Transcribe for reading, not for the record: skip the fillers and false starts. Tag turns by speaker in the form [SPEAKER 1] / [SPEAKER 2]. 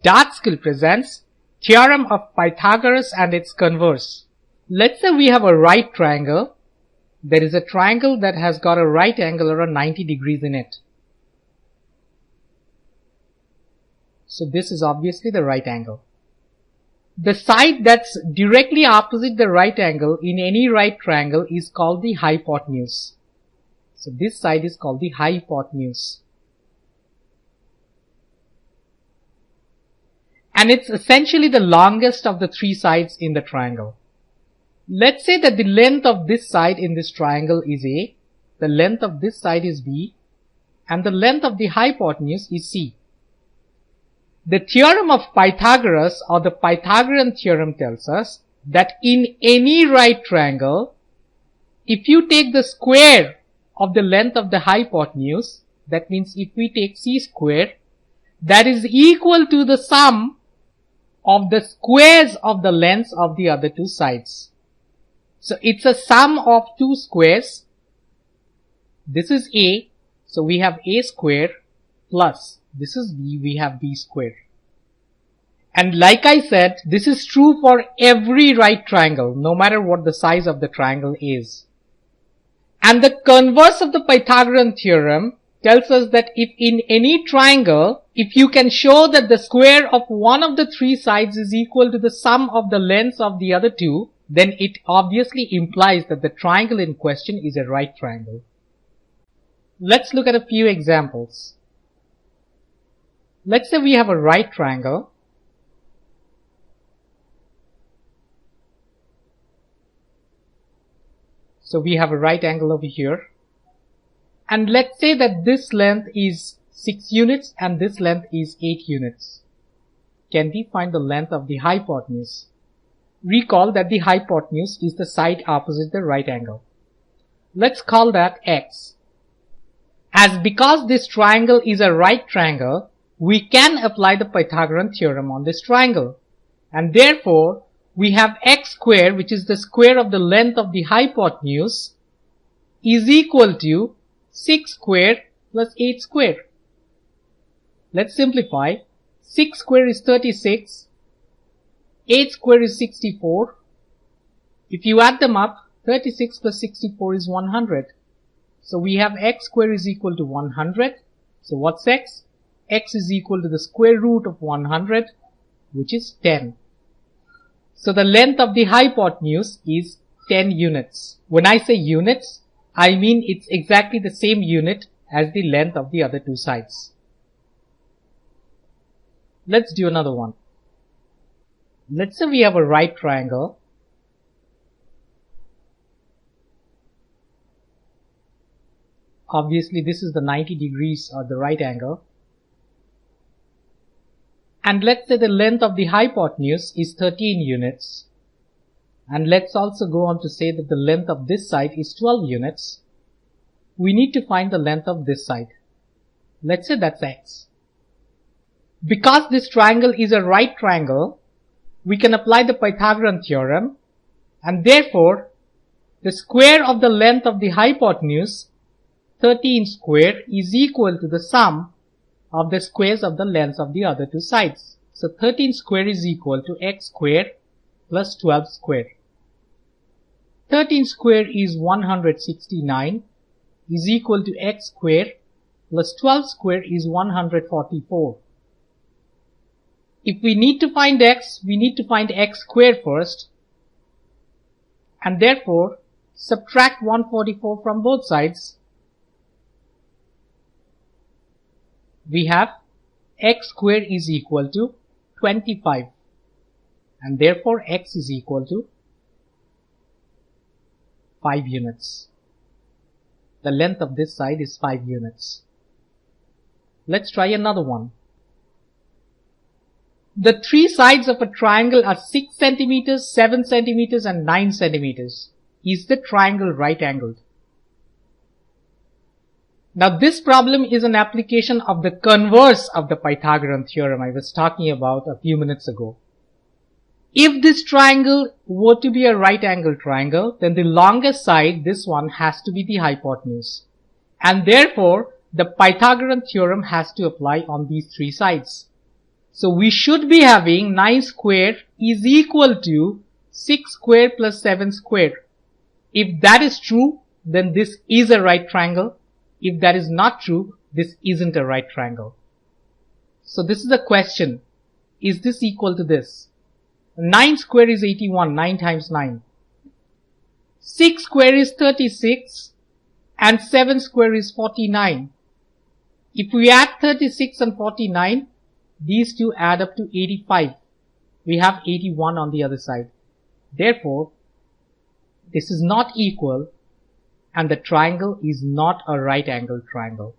[SPEAKER 1] Dart Skill presents Theorem of Pythagoras and its converse. Let's say we have a right triangle. There is a triangle that has got a right angle around 90 degrees in it. So this is obviously the right angle. The side that's directly opposite the right angle in any right triangle is called the hypotenuse. So this side is called the hypotenuse. And it's essentially the longest of the three sides in the triangle. Let's say that the length of this side in this triangle is A, the length of this side is B, and the length of the hypotenuse is C. The theorem of Pythagoras, or the Pythagorean theorem, tells us that in any right triangle, if you take the square of the length of the hypotenuse, that means if we take C square, that is equal to the sum of the squares of the lengths of the other two sides. So it's a sum of two squares. This is A, so we have A square, plus this is B, we have B square. And like I said, this is true for every right triangle, no matter what the size of the triangle is. And the converse of the Pythagorean theorem tells us that if in any triangle, if you can show that the square of one of the three sides is equal to the sum of the lengths of the other two, then it obviously implies that the triangle in question is a right triangle. Let's look at a few examples. Let's say we have a right triangle. So we have a right angle over here. And let's say that this length is 6 units and this length is 8 units. Can we find the length of the hypotenuse? Recall that the hypotenuse is the side opposite the right angle. Let's call that x. As because this triangle is a right triangle, we can apply the Pythagorean theorem on this triangle. And therefore, we have x square, which is the square of the length of the hypotenuse, is equal to 6 square plus 8 square. Let's simplify. 6 square is 36. 8 square is 64. If you add them up, 36 plus 64 is 100. So we have x square is equal to 100. So what's x? X is equal to the square root of 100, which is 10. So the length of the hypotenuse is 10 units. When I say units, I mean it's exactly the same unit as the length of the other two sides. Let's do another one. Let's say we have a right triangle. Obviously this is the 90 degrees or the right angle. And let's say the length of the hypotenuse is 13 units. And let's also go on to say that the length of this side is 12 units. We need to find the length of this side. Let's say that's x. Because this triangle is a right triangle, we can apply the Pythagorean theorem, and therefore the square of the length of the hypotenuse, 13 square, is equal to the sum of the squares of the lengths of the other two sides. So 13 square is equal to x square plus 12 square. 13 square is 169 is equal to x square plus 12 square is 144. If we need to find x, we need to find x square first, and therefore subtract 144 from both sides. We have x square is equal to 25, and therefore x is equal to 5 units. The length of this side is 5 units. Let's try another one. The three sides of a triangle are 6 centimeters, 7 centimeters and 9 centimeters. Is the triangle right angled? Now this problem is an application of the converse of the Pythagorean theorem I was talking about a few minutes ago. If this triangle were to be a right angle triangle, then the longest side, this one, has to be the hypotenuse. And therefore, the Pythagorean theorem has to apply on these three sides. So we should be having 9 square is equal to 6 square plus 7 square. If that is true, then this is a right triangle. If that is not true, this isn't a right triangle. So this is the question. Is this equal to this? 9 square is 81, 9 times 9. 6 square is 36 and 7 square is 49. If we add 36 and 49, these two add up to 85. We have 81 on the other side. Therefore, this is not equal and the triangle is not a right angle triangle.